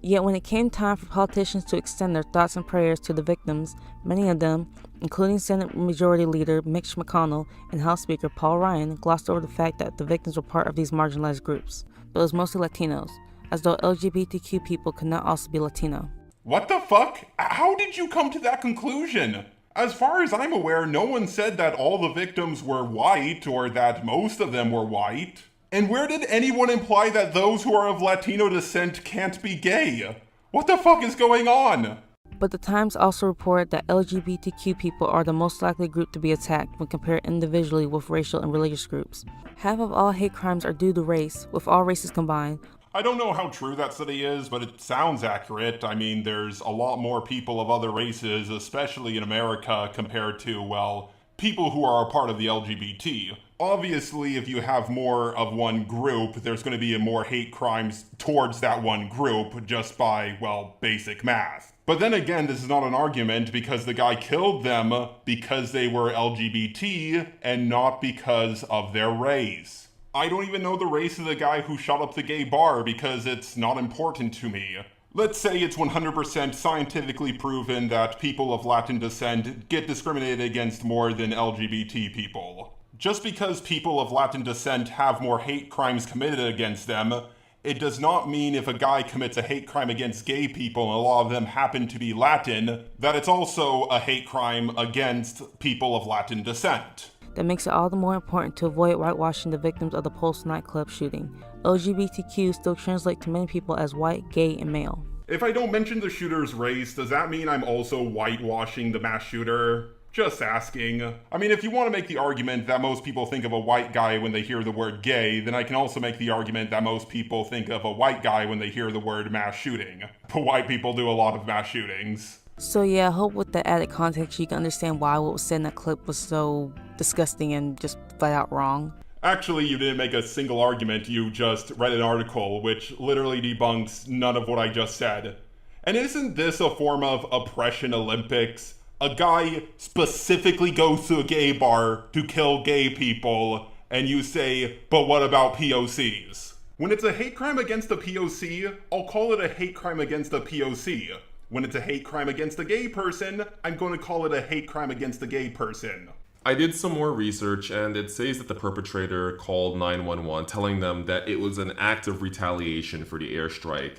Yet when it came time for politicians to extend their thoughts and prayers to the victims, many of them, including Senate Majority Leader Mitch McConnell and House Speaker Paul Ryan, glossed over the fact that the victims were part of these marginalized groups. But it was mostly Latinos, as though LGBTQ people could not also be Latino. What the fuck? How did you come to that conclusion? As far as I'm aware, no one said that all the victims were white or that most of them were white. And where did anyone imply that those who are of Latino descent can't be gay? What the fuck is going on? But the Times also reported that LGBTQ people are the most likely group to be attacked when compared individually with racial and religious groups. Half of all hate crimes are due to race, with all races combined. I don't know how true that study is, but it sounds accurate. I mean, there's a lot more people of other races, especially in America, compared to, well, people who are a part of the LGBT. Obviously, if you have more of one group, there's going to be more hate crimes towards that one group just by, well, basic math. But then again, this is not an argument because the guy killed them because they were LGBT and not because of their race. I don't even know the race of the guy who shot up the gay bar because it's not important to me. Let's say it's 100% scientifically proven that people of Latin descent get discriminated against more than LGBT people. Just because people of Latin descent have more hate crimes committed against them, it does not mean if a guy commits a hate crime against gay people and a lot of them happen to be Latin, that it's also a hate crime against people of Latin descent. That makes it all the more important to avoid whitewashing the victims of the Pulse nightclub shooting. LGBTQ still translate to many people as white, gay, and male. If I don't mention the shooter's race, does that mean I'm also whitewashing the mass shooter? Just asking. I mean, if you want to make the argument that most people think of a white guy when they hear the word gay, then I can also make the argument that most people think of a white guy when they hear the word mass shooting. But white people do a lot of mass shootings. So yeah, I hope with the added context you can understand why what was said in that clip was so disgusting and just flat out wrong. Actually, you didn't make a single argument, you just read an article which literally debunks none of what I just said. And isn't this a form of oppression Olympics? A guy specifically goes to a gay bar to kill gay people, and you say, but what about POCs? When it's a hate crime against a POC, I'll call it a hate crime against a POC. When it's a hate crime against a gay person, I'm going to call it a hate crime against a gay person. I did some more research, and it says that the perpetrator called 911, telling them that it was an act of retaliation for the airstrike,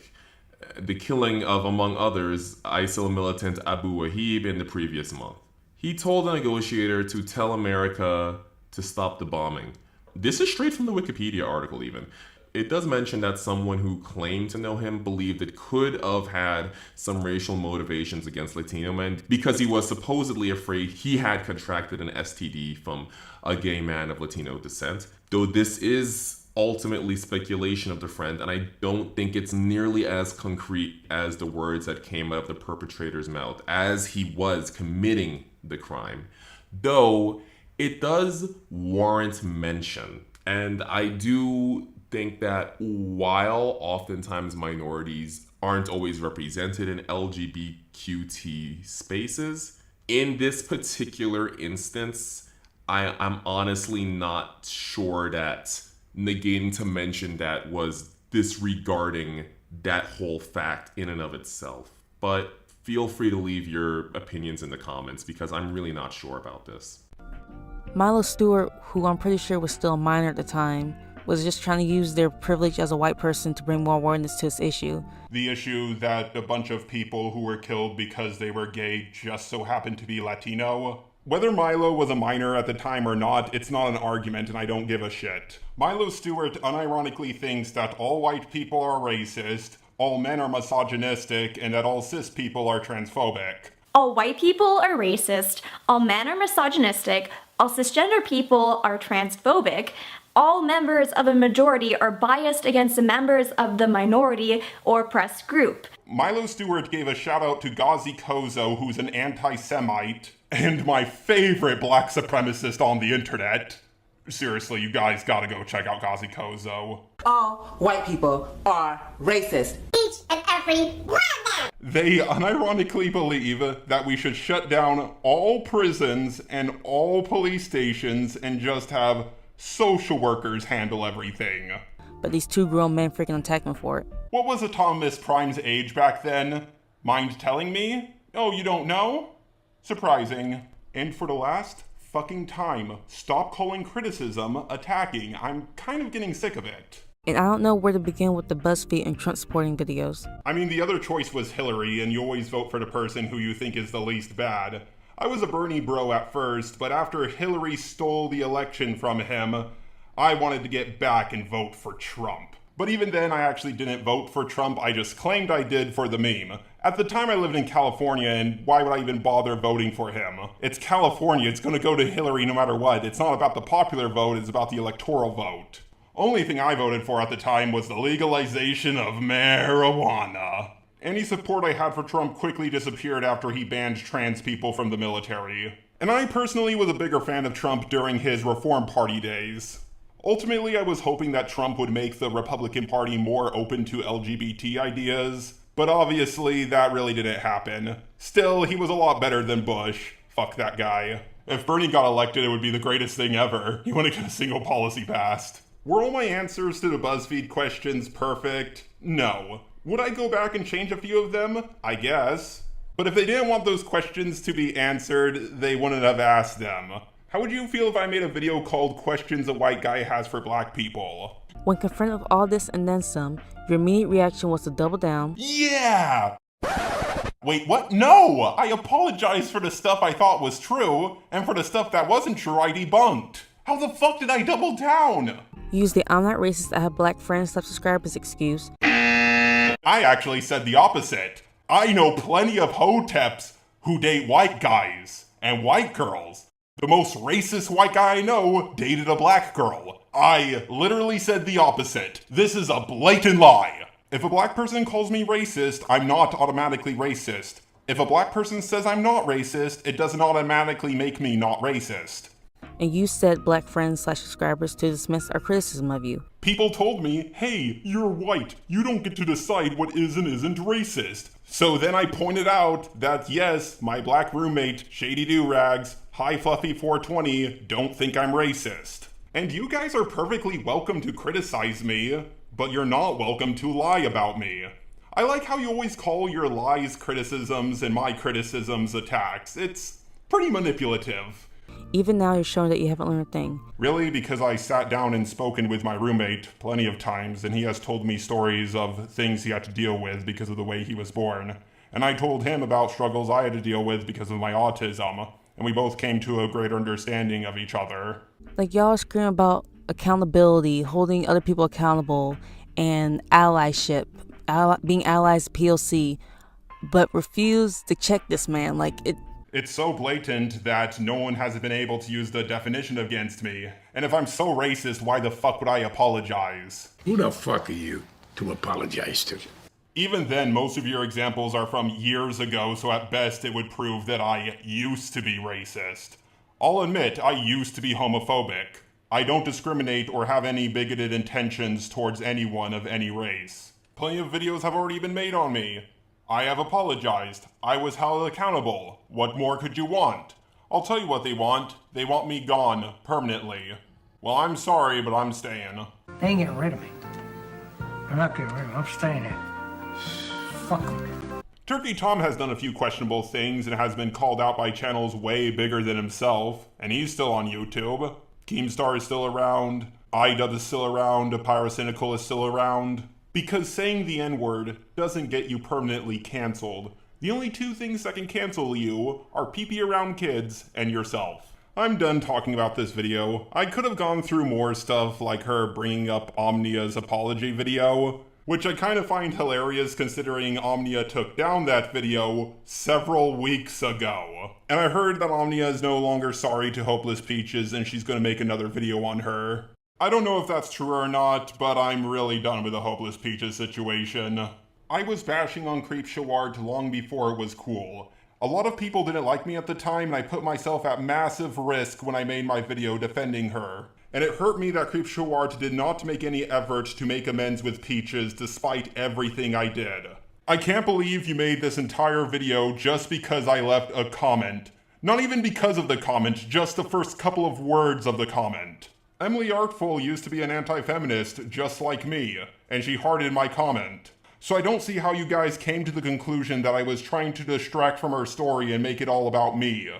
the killing of, among others, ISIL militant Abu Wahib in the previous month. He told the negotiator to tell America to stop the bombing. This is straight from the Wikipedia article even. It does mention that someone who claimed to know him believed it could have had some racial motivations against Latino men because he was supposedly afraid he had contracted an STD from a gay man of Latino descent. Though this is ultimately speculation of the friend, and I don't think it's nearly as concrete as the words that came out of the perpetrator's mouth as he was committing the crime. Though it does warrant mention, and I do think that while oftentimes minorities aren't always represented in LGBTQT spaces, in this particular instance, I'm honestly not sure that negating to mention that was disregarding that whole fact in and of itself. But feel free to leave your opinions in the comments because I'm really not sure about this. Milo Stewart, who I'm pretty sure was still a minor at the time, was just trying to use their privilege as a white person to bring more awareness to this issue. The issue that a bunch of people who were killed because they were gay just so happened to be Latino. Whether Milo was a minor at the time or not, it's not an argument and I don't give a shit. Milo Stewart unironically thinks that all white people are racist, all men are misogynistic, and that all cis people are transphobic. All white people are racist, all men are misogynistic, all cisgender people are transphobic, all members of a majority are biased against the members of the minority or oppressed group. Milo Stewart gave a shout out to Ghazi Kozo, who's an anti-Semite, and my favorite black supremacist on the internet. Seriously, you guys gotta go check out Ghazi Kozo. All white people are racist. Each and every one of them! They unironically believe that we should shut down all prisons and all police stations and just have social workers handle everything. But these two grown men freaking attacked me for it. What was Optimus Prime's age back then? Mind telling me? Oh, you don't know? Surprising. And for the last fucking time, stop calling criticism attacking. I'm kind of getting sick of it. And I don't know where to begin with the BuzzFeed and Trump supporting videos. I mean, the other choice was Hillary, and you always vote for the person who you think is the least bad. I was a Bernie bro at first, but after Hillary stole the election from him, I wanted to get back and vote for Trump. But even then, I actually didn't vote for Trump, I just claimed I did for the meme. At the time, I lived in California, and why would I even bother voting for him? It's California, it's gonna go to Hillary no matter what. It's not about the popular vote, it's about the electoral vote. Only thing I voted for at the time was the legalization of marijuana. Any support I had for Trump quickly disappeared after he banned trans people from the military. And I personally was a bigger fan of Trump during his Reform Party days. Ultimately, I was hoping that Trump would make the Republican Party more open to LGBT ideas, but obviously that really didn't happen. Still, he was a lot better than Bush. Fuck that guy. If Bernie got elected, it would be the greatest thing ever. He wouldn't get a single policy passed. Were all my answers to the BuzzFeed questions perfect? No. Would I go back and change a few of them? I guess. But if they didn't want those questions to be answered, they wouldn't have asked them. How would you feel if I made a video called Questions a White Guy Has for Black People? When confronted with all this and then some, your immediate reaction was to double down. Yeah! Wait, what? No! I apologized for the stuff I thought was true, and for the stuff that wasn't true I debunked. How the fuck did I double down? Use the "I'm not racist, I have black friends" subscribers excuse. I actually said the opposite. I know plenty of hoteps who date white guys and white girls. The most racist white guy I know dated a black girl. I literally said the opposite. This is a blatant lie. If a black person calls me racist, I'm not automatically racist. If a black person says I'm not racist, it doesn't automatically make me not racist. And you said black friends / subscribers to dismiss our criticism of you. People told me, hey, you're white. You don't get to decide what is and isn't racist. So then I pointed out that yes, my black roommate, Shady Do-Rags, Hi Fluffy 420, don't think I'm racist. And you guys are perfectly welcome to criticize me, but you're not welcome to lie about me. I like how you always call your lies criticisms and my criticisms attacks. It's pretty manipulative. Even now, you're showing that you haven't learned a thing. Really? Because I sat down and spoken with my roommate plenty of times, and he has told me stories of things he had to deal with because of the way he was born. And I told him about struggles I had to deal with because of my autism, and we both came to a greater understanding of each other. Like, y'all are screaming about accountability, holding other people accountable, and allyship, being allies POC, but refuse to check this man. It's so blatant that no one has been able to use the definition against me. And if I'm so racist, why the fuck would I apologize? Who the fuck are you to apologize to? Even then, most of your examples are from years ago, so at best it would prove that I used to be racist. I'll admit, I used to be homophobic. I don't discriminate or have any bigoted intentions towards anyone of any race. Plenty of videos have already been made on me. I have apologized. I was held accountable. What more could you want? I'll tell you what they want. They want me gone, permanently. Well, I'm sorry, but I'm staying. They ain't getting rid of me. I'm not getting rid of me. I'm staying here. Fuck them. Turkey Tom has done a few questionable things and has been called out by channels way bigger than himself, and he's still on YouTube. Keemstar is still around. iDub is still around. Pyrocynical is still around. Because saying the N-word doesn't get you permanently canceled. The only two things that can cancel you are pee-pee around kids and yourself. I'm done talking about this video. I could have gone through more stuff like her bringing up Omnia's apology video, which I kind of find hilarious considering Omnia took down that video several weeks ago. And I heard that Omnia is no longer sorry to Hopeless Peaches and she's gonna make another video on her. I don't know if that's true or not, but I'm really done with the Hopeless Peaches situation. I was bashing on Creepshowart long before it was cool. A lot of people didn't like me at the time, and I put myself at massive risk when I made my video defending her. And it hurt me that Creepshowart did not make any effort to make amends with Peaches despite everything I did. I can't believe you made this entire video just because I left a comment. Not even because of the comment, just the first couple of words of the comment. Emily Artful used to be an anti-feminist just like me, and she hearted my comment. So I don't see how you guys came to the conclusion that I was trying to distract from her story and make it all about me.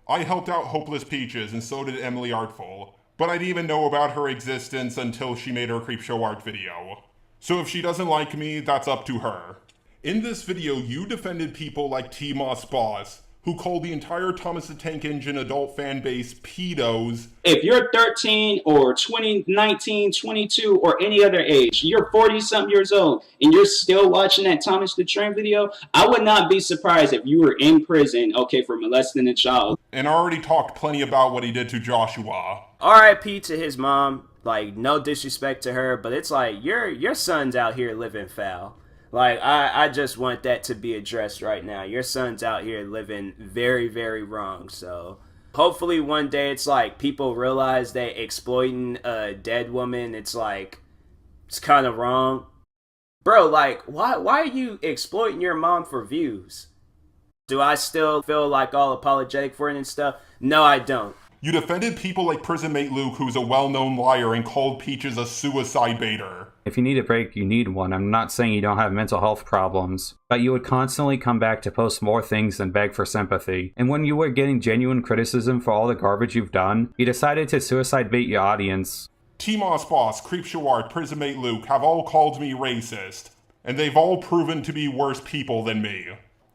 I helped out Hopeless Peaches, and so did Emily Artful, but I didn't even know about her existence until she made her Creepshow art video. So if she doesn't like me, that's up to her. In this video, you defended people like T-Moss Boss, who called the entire Thomas the Tank Engine adult fan base pedos. If you're 13 or 20, 19, 22, or any other age, you're 40-something years old, and you're still watching that Thomas the Train video, I would not be surprised if you were in prison, okay, for molesting a child. And I already talked plenty about what he did to Joshua. R.I.P. to his mom. Like, no disrespect to her, but it's like, your son's out here living foul. Like, I just want that to be addressed right now. Your son's out here living very, very wrong. So hopefully one day it's like people realize that exploiting a dead woman, it's like, it's kind of wrong. Bro, like, why are you exploiting your mom for views? Do I still feel like all apologetic for it and stuff? No, I don't. You defended people like Prison Mate Luke, who's a well-known liar, and called Peaches a suicide baiter. If you need a break, you need one. I'm not saying you don't have mental health problems, but you would constantly come back to post more things than beg for sympathy. And when you were getting genuine criticism for all the garbage you've done, you decided to suicide bait your audience. T-Moss Boss, Creepshow Art, Prison Mate Luke have all called me racist, and they've all proven to be worse people than me.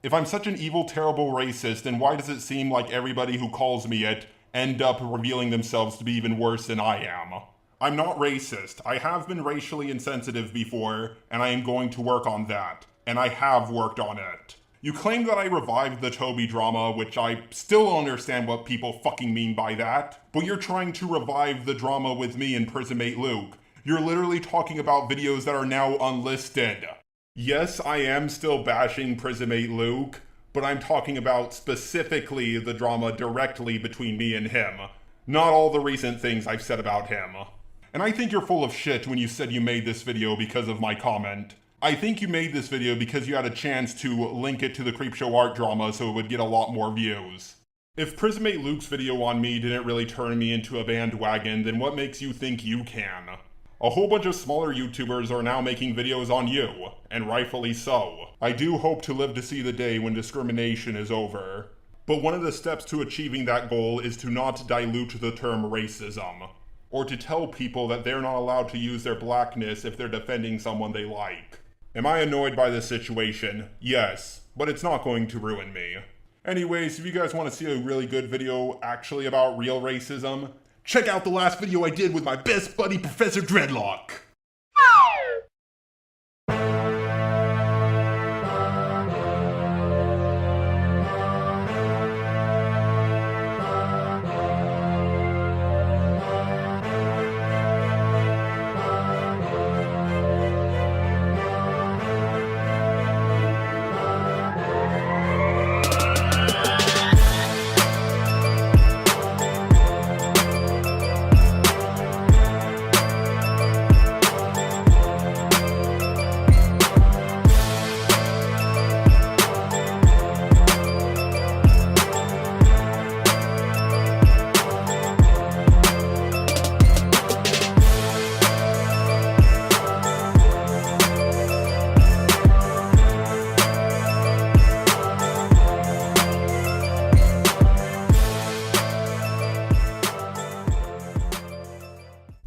If I'm such an evil, terrible racist, then why does it seem like everybody who calls me it end up revealing themselves to be even worse than I am? I'm not racist. I have been racially insensitive before, and I am going to work on that. And I have worked on it. You claim that I revived the Toby drama, which I still don't understand what people fucking mean by that. But you're trying to revive the drama with me and Prison Mate Luke. You're literally talking about videos that are now unlisted. Yes, I am still bashing Prison Mate Luke, but I'm talking about specifically the drama directly between me and him. Not all the recent things I've said about him. And I think you're full of shit when you said you made this video because of my comment. I think you made this video because you had a chance to link it to the Creepshow art drama so it would get a lot more views. If Prison Mate Luke's video on me didn't really turn me into a bandwagon, then what makes you think you can? A whole bunch of smaller YouTubers are now making videos on you, and rightfully so. I do hope to live to see the day when discrimination is over. But one of the steps to achieving that goal is to not dilute the term racism, or to tell people that they're not allowed to use their blackness if they're defending someone they like. Am I annoyed by this situation? Yes, but it's not going to ruin me. Anyways, if you guys want to see a really good video actually about real racism, check out the last video I did with my best buddy, Professor Dreadlock.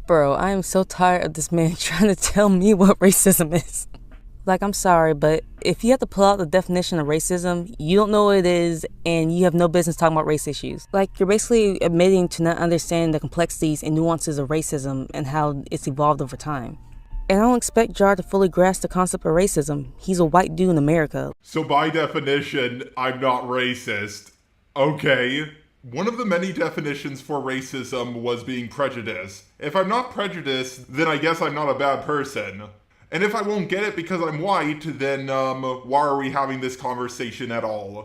Bro, I am so tired of this man trying to tell me what racism is. Like, I'm sorry, but if you have to pull out the definition of racism, you don't know what it is, and you have no business talking about race issues. Like, you're basically admitting to not understanding the complexities and nuances of racism and how it's evolved over time. And I don't expect Jar to fully grasp the concept of racism. He's a white dude in America. So by definition, I'm not racist. Okay. One of the many definitions for racism was being prejudiced. If I'm not prejudiced, then I guess I'm not a bad person. And if I won't get it because I'm white, then why are we having this conversation at all?